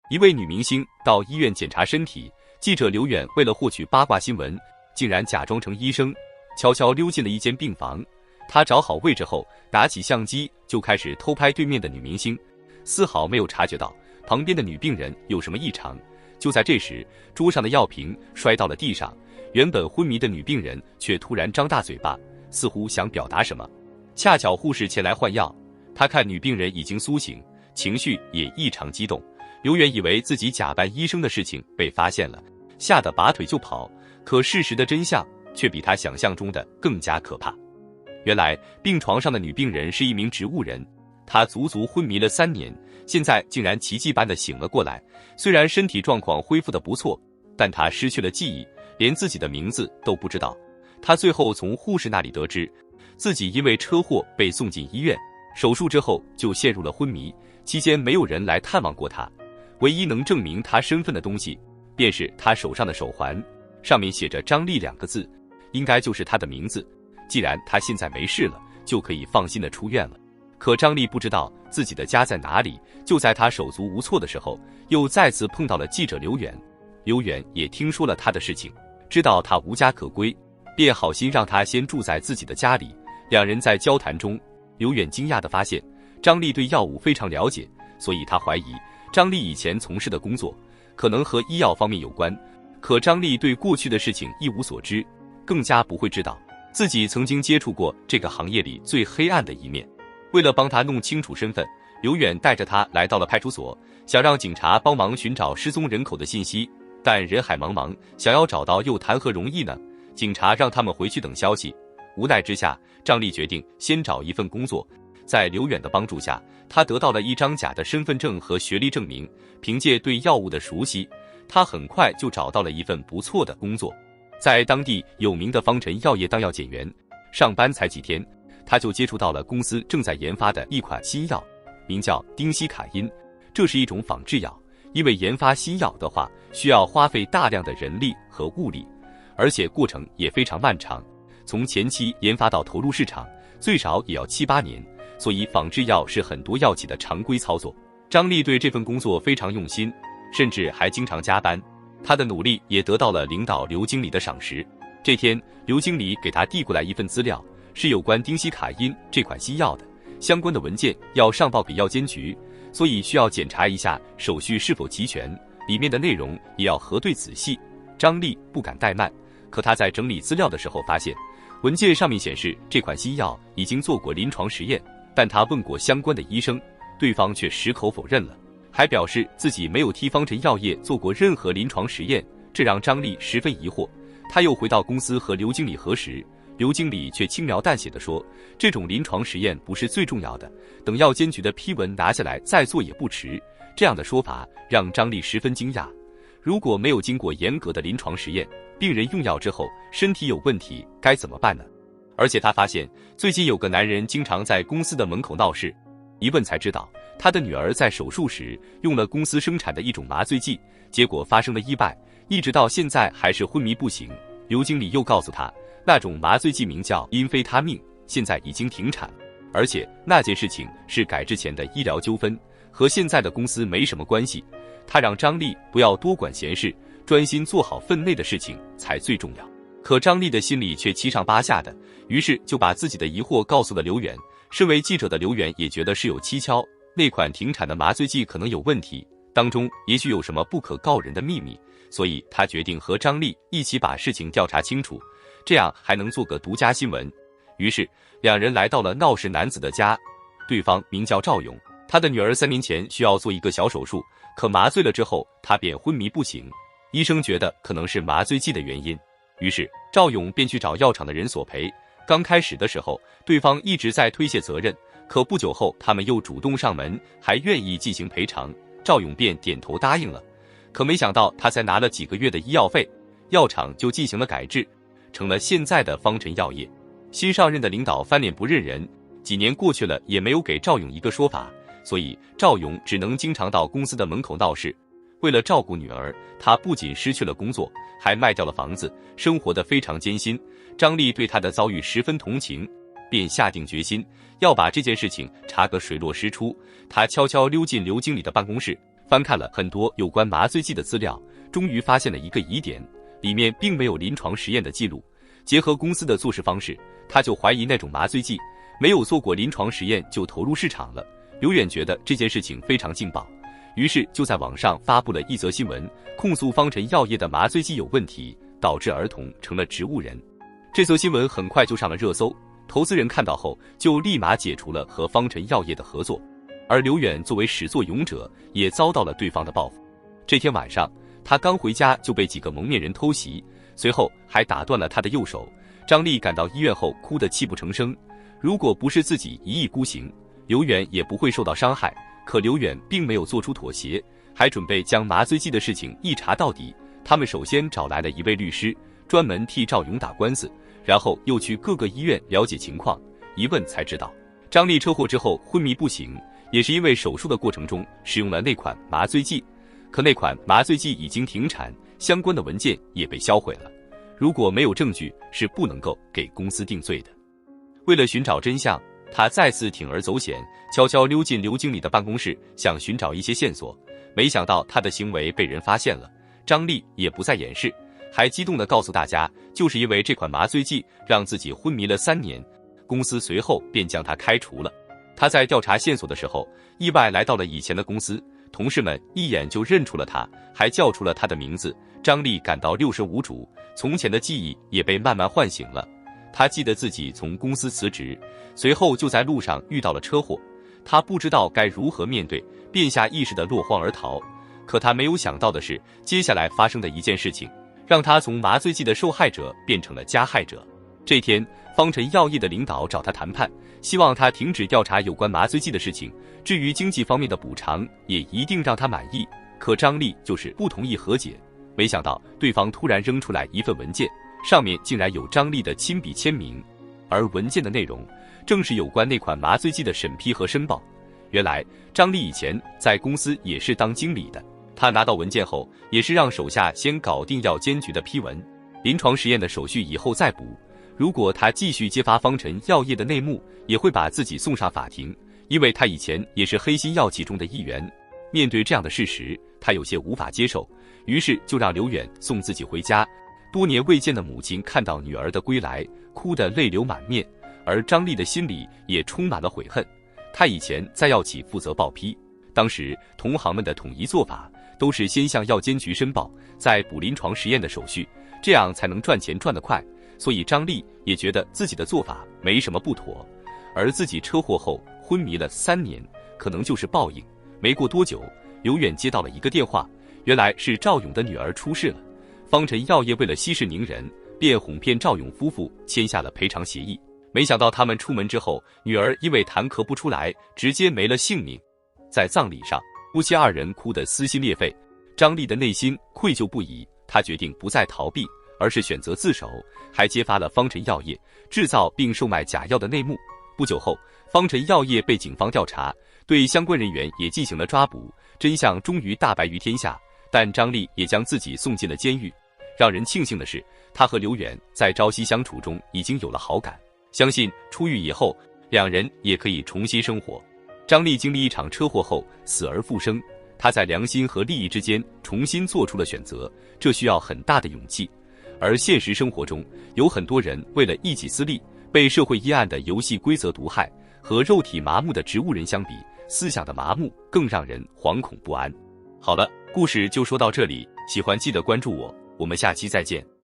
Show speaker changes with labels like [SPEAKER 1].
[SPEAKER 1] 一位女明星到医院检查身体，记者刘远为了获取八卦新闻，竟然假装成医生，悄悄溜进了一间病房。他找好位置后，拿起相机就开始偷拍对面的女明星，丝毫没有察觉到旁边的女病人有什么异常。就在这时，桌上的药瓶摔到了地上，原本昏迷的女病人却突然张大嘴巴，似乎想表达什么。恰巧护士前来换药，他看女病人已经苏醒，情绪也异常激动。刘远以为自己假扮医生的事情被发现了，吓得拔腿就跑。可事实的真相却比他想象中的更加可怕。原来病床上的女病人是一名植物人，她足足昏迷了3年，现在竟然奇迹般的醒了过来。虽然身体状况恢复得不错，但她失去了记忆，连自己的名字都不知道。她最后从护士那里得知，自己因为车祸被送进医院，手术之后就陷入了昏迷，期间没有人来探望过她。唯一能证明她身份的东西，便是她手上的手环，上面写着张丽2个字，应该就是她的名字。既然她现在没事了，就可以放心的出院了。可张丽不知道自己的家在哪里，就在她手足无措的时候，又再次碰到了记者刘远。刘远也听说了她的事情，知道她无家可归，便好心让她先住在自己的家里。两人在交谈中，刘远惊讶地发现，张丽对药物非常了解，所以他怀疑张丽以前从事的工作可能和医药方面有关。可张丽对过去的事情一无所知，更加不会知道自己曾经接触过这个行业里最黑暗的一面。为了帮他弄清楚身份，刘远带着他来到了派出所，想让警察帮忙寻找失踪人口的信息。但人海茫茫，想要找到又谈何容易呢？警察让他们回去等消息。无奈之下，张丽决定先找一份工作。在刘远的帮助下，他得到了一张假的身份证和学历证明。凭借对药物的熟悉，他很快就找到了一份不错的工作，在当地有名的方辰药业当药检员。上班才几天，他就接触到了公司正在研发的一款新药，名叫丁西卡因。这是一种仿制药，因为研发新药的话，需要花费大量的人力和物力，而且过程也非常漫长。从前期研发到投入市场，最少也要7、8年，所以仿制药是很多药企的常规操作。张丽对这份工作非常用心，甚至还经常加班。他的努力也得到了领导刘经理的赏识。这天，刘经理给他递过来一份资料，是有关丁西卡因这款新药的，相关的文件要上报给药监局，所以需要检查一下手续是否齐全，里面的内容也要核对仔细。张丽不敢怠慢，可他在整理资料的时候发现，文件上面显示这款新药已经做过临床实验，但他问过相关的医生，对方却矢口否认了，还表示自己没有替方辰药业做过任何临床实验，这让张丽十分疑惑。他又回到公司和刘经理核实，刘经理却轻描淡写地说，这种临床实验不是最重要的，等药监局的批文拿下来再做也不迟。这样的说法让张丽十分惊讶。如果没有经过严格的临床实验，病人用药之后身体有问题该怎么办呢？而且他发现最近有个男人经常在公司的门口闹事，一问才知道他的女儿在手术时用了公司生产的一种麻醉剂，结果发生了意外，一直到现在还是昏迷不醒。刘经理又告诉他，那种麻醉剂名叫英非他命，现在已经停产了，而且那件事情是改制前的医疗纠纷，和现在的公司没什么关系。他让张丽不要多管闲事，专心做好分内的事情才最重要。可张丽的心里却七上八下的，于是就把自己的疑惑告诉了刘远。身为记者的刘远也觉得事有蹊跷，那款停产的麻醉剂可能有问题，当中也许有什么不可告人的秘密，所以他决定和张丽一起把事情调查清楚，这样还能做个独家新闻。于是两人来到了闹事男子的家，对方名叫赵勇，他的女儿3年前需要做一个小手术，可麻醉了之后他便昏迷不醒，医生觉得可能是麻醉剂的原因，于是赵勇便去找药厂的人索赔。刚开始的时候，对方一直在推卸责任，可不久后他们又主动上门，还愿意进行赔偿，赵勇便点头答应了。可没想到他才拿了几个月的医药费，药厂就进行了改制，成了现在的方辰药业。新上任的领导翻脸不认人，几年过去了也没有给赵勇一个说法，所以赵勇只能经常到公司的门口闹事。为了照顾女儿，他不仅失去了工作，还卖掉了房子，生活得非常艰辛。张丽对他的遭遇十分同情，便下定决心要把这件事情查个水落石出。他悄悄溜进刘经理的办公室，翻看了很多有关麻醉剂的资料，终于发现了一个疑点，里面并没有临床实验的记录。结合公司的做事方式，他就怀疑那种麻醉剂没有做过临床实验就投入市场了。刘远觉得这件事情非常劲爆，于是就在网上发布了一则新闻，控诉方辰药业的麻醉剂有问题，导致儿童成了植物人。这则新闻很快就上了热搜，投资人看到后就立马解除了和方辰药业的合作。而刘远作为始作俑者，也遭到了对方的报复。这天晚上，他刚回家就被几个蒙面人偷袭，随后还打断了他的右手。张丽赶到医院后哭得泣不成声，如果不是自己一意孤行，刘远也不会受到伤害。可刘远并没有做出妥协，还准备将麻醉剂的事情一查到底。他们首先找来了一位律师，专门替赵勇打官司，然后又去各个医院了解情况。一问才知道，张丽车祸之后昏迷不醒，也是因为手术的过程中使用了那款麻醉剂，可那款麻醉剂已经停产，相关的文件也被销毁了。如果没有证据，是不能够给公司定罪的。为了寻找真相，他再次铤而走险，悄悄溜进刘经理的办公室，想寻找一些线索。没想到他的行为被人发现了，张丽也不再掩饰，还激动地告诉大家，就是因为这款麻醉剂让自己昏迷了3年，公司随后便将他开除了。他在调查线索的时候，意外来到了以前的公司，同事们一眼就认出了他，还叫出了他的名字。张丽感到六神无主，从前的记忆也被慢慢唤醒了。他记得自己从公司辞职，随后就在路上遇到了车祸，他不知道该如何面对，便下意识地落荒而逃。可他没有想到的是，接下来发生的一件事情，让他从麻醉剂的受害者变成了加害者。这天，方辰药业的领导找他谈判，希望他停止调查有关麻醉剂的事情，至于经济方面的补偿也一定让他满意。可张丽就是不同意和解，没想到对方突然扔出来一份文件，上面竟然有张丽的亲笔签名，而文件的内容正是有关那款麻醉剂的审批和申报。原来张丽以前在公司也是当经理的，他拿到文件后也是让手下先搞定药监局的批文，临床实验的手续以后再补。如果他继续揭发方辰药业的内幕，也会把自己送上法庭，因为他以前也是黑心药企中的一员。面对这样的事实，他有些无法接受，于是就让刘远送自己回家。多年未见的母亲看到女儿的归来，哭得泪流满面，而张丽的心里也充满了悔恨。她以前在药企负责报批，当时同行们的统一做法都是先向药监局申报，再补临床实验的手续，这样才能赚钱赚得快。所以张丽也觉得自己的做法没什么不妥，而自己车祸后昏迷了3年，可能就是报应。没过多久，刘远接到了一个电话，原来是赵勇的女儿出事了。方辰药业为了息事宁人，便哄骗赵勇夫妇签下了赔偿协议。没想到他们出门之后，女儿因为痰咳不出来，直接没了性命。在葬礼上，夫妻2人哭得撕心裂肺，张丽的内心愧疚不已，她决定不再逃避，而是选择自首，还揭发了方辰药业制造并售卖假药的内幕。不久后，方辰药业被警方调查，对相关人员也进行了抓捕，真相终于大白于天下。但张丽也将自己送进了监狱。让人庆幸的是，她和刘远在朝夕相处中已经有了好感，相信出狱以后2人也可以重新生活。张丽经历一场车祸后死而复生，她在良心和利益之间重新做出了选择，这需要很大的勇气。而现实生活中，有很多人为了一己私利，被社会阴暗的游戏规则毒害。和肉体麻木的植物人相比，思想的麻木更让人惶恐不安。好了，故事就说到这里，喜欢记得关注我，我们下期再见。